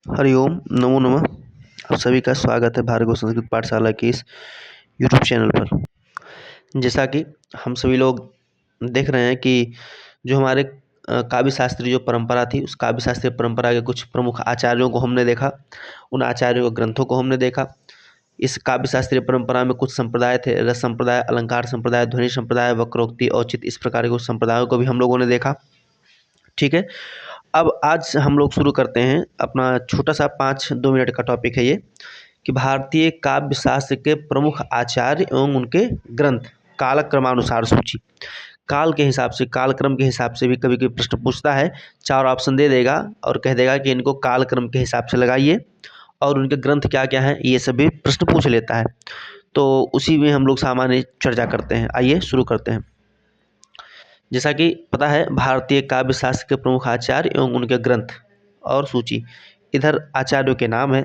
हरिओम नमो नमः। आप सभी का स्वागत है भार्गव संस्कृत पाठशाला की इस यूट्यूब चैनल पर। जैसा कि हम सभी लोग देख रहे हैं कि जो हमारे काव्य शास्त्री जो परंपरा थी, उस काव्य शास्त्रीय परंपरा के कुछ प्रमुख आचार्यों को हमने देखा, उन आचार्यों के ग्रंथों को हमने देखा। इस काव्य शास्त्रीय परंपरा में कुछ संप्रदाय थे, रस संप्रदाय, अलंकार संप्रदाय, ध्वनि संप्रदाय, वक्रोक्ति, औचित्य, इस प्रकार के कुछ संप्रदायों को भी हम लोगों ने देखा। ठीक है, अब आज हम लोग शुरू करते हैं अपना छोटा सा 5-2 मिनट का टॉपिक है ये, कि भारतीय काव्य शास्त्र के प्रमुख आचार्य एवं उनके ग्रंथ, कालक्रमानुसार सूची। काल के हिसाब से, कालक्रम के हिसाब से भी कभी कभी प्रश्न पूछता है, 4 ऑप्शन दे देगा और कह देगा कि इनको कालक्रम के हिसाब से लगाइए और उनके ग्रंथ क्या क्या हैं, ये सभी प्रश्न पूछ लेता है। तो उसी में हम लोग सामान्य चर्चा करते हैं। आइए शुरू करते हैं। जैसा कि पता है, भारतीय काव्य शास्त्र के प्रमुख आचार्य एवं उनके ग्रंथ और सूची। इधर आचार्यों के नाम है,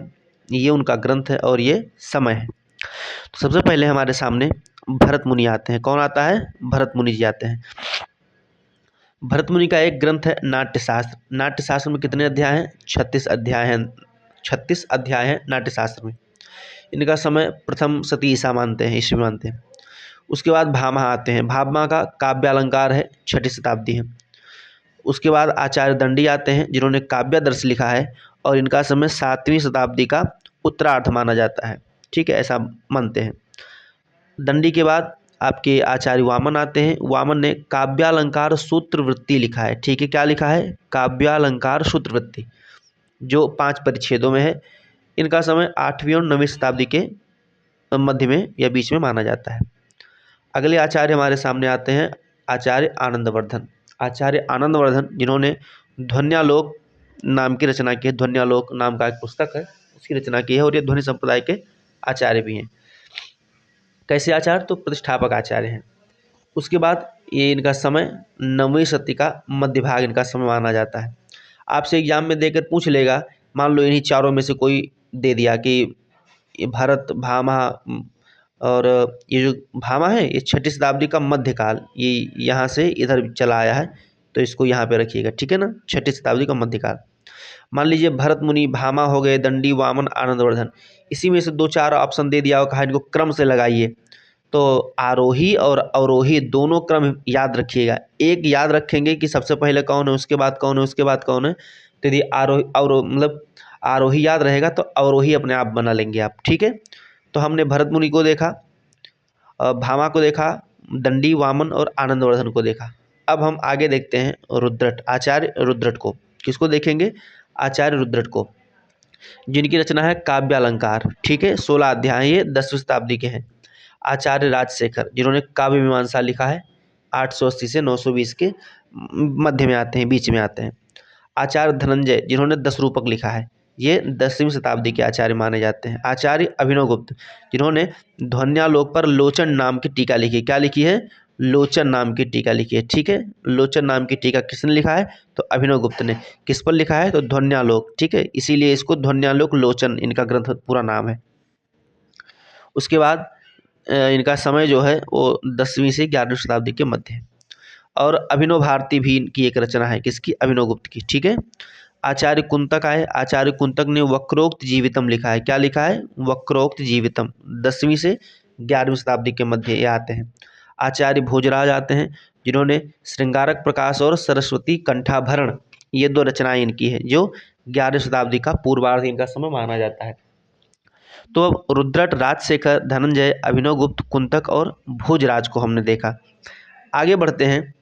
ये उनका ग्रंथ है और ये समय है। तो सबसे पहले हमारे सामने भरत मुनि आते हैं। कौन आता है? भरत मुनि जी आते हैं। भरत मुनि का एक ग्रंथ है नाट्यशास्त्र। नाट्यशास्त्र में कितने अध्याय हैं? 36 अध्याय हैं। 36 अध्याय हैं नाट्यशास्त्र में। इनका समय प्रथम शती ईसा मानते हैं, ईस्वी मानते हैं। उसके बाद भामा आते हैं। भामा का काव्यालंकार है, 6ठी शताब्दी है। उसके बाद आचार्य दंडी आते हैं, जिन्होंने काव्यादर्श लिखा है और इनका समय 7वीं शताब्दी का उत्तरार्ध माना जाता है। ठीक है, ऐसा मानते हैं। दंडी के बाद आपके आचार्य वामन आते हैं। वामन ने काव्यालंकार सूत्रवृत्ति लिखा है। ठीक है, क्या लिखा है? काव्यालंकार सूत्रवृत्ति, जो 5 परिच्छेदों में है। इनका समय 8वीं और 9वीं शताब्दी के मध्य में या बीच में माना जाता है। अगले आचार्य हमारे सामने आते हैं आचार्य आनंदवर्धन। आचार्य आनंदवर्धन, जिन्होंने ध्वन्यालोक नाम की रचना की है। ध्वन्यालोक नाम का एक पुस्तक है, उसकी रचना की है और ये ध्वनि संप्रदाय के आचार्य भी हैं। कैसे आचार्य? तो प्रतिष्ठापक आचार्य हैं। उसके बाद ये इनका समय 9वीं शती का मध्य भाग इनका समय माना जाता है। आपसे एग्जाम में देकर पूछ लेगा, मान लो इन्हीं चारों में से कोई दे दिया कि ये भरत, भामा और ये जो भामा है, ये 6ठी शताब्दी का मध्यकाल, ये यहाँ से इधर चला आया है, तो इसको यहाँ पे रखिएगा। ठीक है ना, 6ठी शताब्दी का मध्यकाल। मान लीजिए भरत मुनि, भामा हो गए, दंडी, वामन, आनंदवर्धन, इसी में से 2-4 ऑप्शन दे दिया और कहा इनको क्रम से लगाइए। तो आरोही और अवरोही दोनों क्रम याद रखिएगा। एक याद रखेंगे कि सबसे पहले कौन है, उसके बाद कौन है, उसके बाद कौन है। तो यदि मतलब आरोही याद रहेगा तो अवरोही अपने आप बना लेंगे आप। ठीक है, तो हमने भरत मुनि को देखा, भामा को देखा, दंडी, वामन और आनंदवर्धन को देखा। अब हम आगे देखते हैं रुद्रट, आचार्य रुद्रट को। किसको देखेंगे? आचार्य रुद्रट को, जिनकी रचना है काव्यालंकार। ठीक है, 16 अध्याय, ये 10वीं शताब्दी के हैं। आचार्य राजशेखर, जिन्होंने काव्य मीमांसा लिखा है, 880 से 920 के मध्य में आते हैं, बीच में आते हैं। आचार्य धनंजय, जिन्होंने 10 रूपक लिखा है, ये 10वीं शताब्दी के आचार्य माने जाते हैं। आचार्य अभिनव गुप्त, जिन्होंने ध्वन्यालोक पर लोचन नाम की टीका लिखी। क्या लिखी है? लोचन नाम की टीका लिखी है। ठीक है, लोचन नाम की टीका किसने लिखा है? तो अभिनव गुप्त ने। किस पर लिखा है? तो ध्वन्यालोक। ठीक है, इसीलिए इसको ध्वन्यालोक लोचन इनका ग्रंथ पूरा नाम है। उसके बाद इनका समय जो है वो 10वीं से 11वीं शताब्दी के मध्य है। और अभिनव भारती भी इनकी एक रचना है, किसकी? अभिनव गुप्त की। ठीक है, आचार्य कुंतक आए। आचार्य कुंतक ने वक्रोक्त जीवितम लिखा है। क्या लिखा है? वक्रोक्त जीवितम, 10वीं से 11वीं शताब्दी के मध्य ये आते हैं। आचार्य भोजराज आते हैं, जिन्होंने श्रृंगारक प्रकाश और सरस्वती कंठाभरण, ये 2 रचनाएं इनकी है, जो 11वीं शताब्दी का पूर्वार्ध इनका समय माना जाता है। तो अब रुद्रट, राजशेखर, धनंजय, अभिनव गुप्त, कुंतक और भोजराज को हमने देखा। आगे बढ़ते हैं।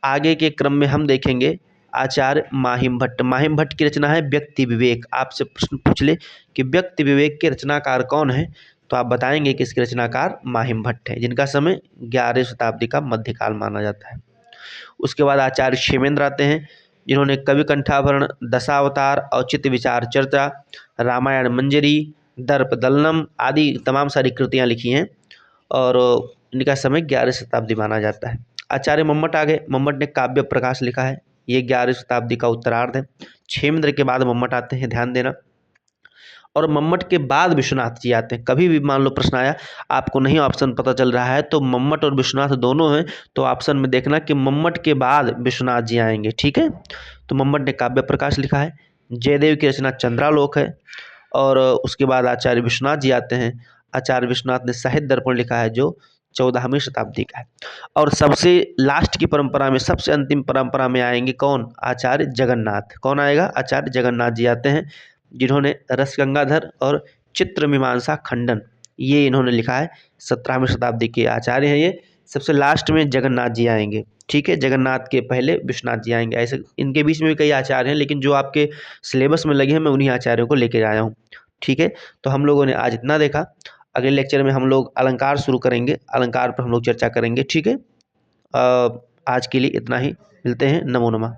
आगे के क्रम में हम देखेंगे आचार्य माहिम भट्ट। माहिम भट्ट की रचना है व्यक्ति विवेक। आपसे प्रश्न पूछ ले कि व्यक्ति विवेक के रचनाकार कौन है, तो आप बताएंगे कि इसके रचनाकार माहिम भट्ट है, जिनका समय 11वीं शताब्दी का मध्यकाल माना जाता है। उसके बाद आचार्य क्षेमेंद्र आते हैं, जिन्होंने कवि कंठाभरण, दशावतार, औचित्य विचार चर्चा, रामायण मंजरी, दर्प दलनम आदि तमाम सारी कृतियाँ लिखी हैं और इनका समय 11वीं शताब्दी माना जाता है। आचार्य मम्मट आ गए। मम्मट ने काव्य प्रकाश लिखा है, ये 11वीं शताब्दी का उत्तरार्ध है। क्षेमेंद्र के बाद मम्मट आते हैं, ध्यान देना। और मम्मट के बाद विश्वनाथ जी आते हैं। कभी भी मान लो प्रश्न आया, आपको नहीं ऑप्शन पता चल रहा है, तो मम्मट और विश्वनाथ दोनों हैं, तो ऑप्शन में देखना कि मम्मट के बाद विश्वनाथ जी आएंगे। ठीक है, तो मम्मट ने काव्य प्रकाश लिखा है। जयदेव की रचना चंद्रालोक है। और उसके बाद आचार्य विश्वनाथ जी आते हैं। आचार्य विश्वनाथ ने साहित्य दर्पण लिखा है जो 14वीं शताब्दी का है। और सबसे लास्ट की परंपरा में, सबसे अंतिम परंपरा में आएंगे कौन? आचार्य जगन्नाथ। कौन आएगा? आचार्य जगन्नाथ जी आते हैं, जिन्होंने रसगंगाधर और चित्र मीमांसा खंडन ये इन्होंने लिखा है। 17वीं शताब्दी के आचार्य हैं ये। सबसे लास्ट में जगन्नाथ जी आएंगे। ठीक है, जगन्नाथ के पहले विश्वनाथ जी आएंगे। ऐसे इनके बीच में भी कई आचार्य हैं, लेकिन जो आपके सिलेबस में लगे हैं मैं उन्हीं आचार्यों को लेकर आया हूँ। ठीक है, तो हम लोगों ने आज इतना देखा। अगले लेक्चर में हम लोग अलंकार शुरू करेंगे, अलंकार पर हम लोग चर्चा करेंगे। ठीक है, आज के लिए इतना ही। मिलते हैं। नमो नमः।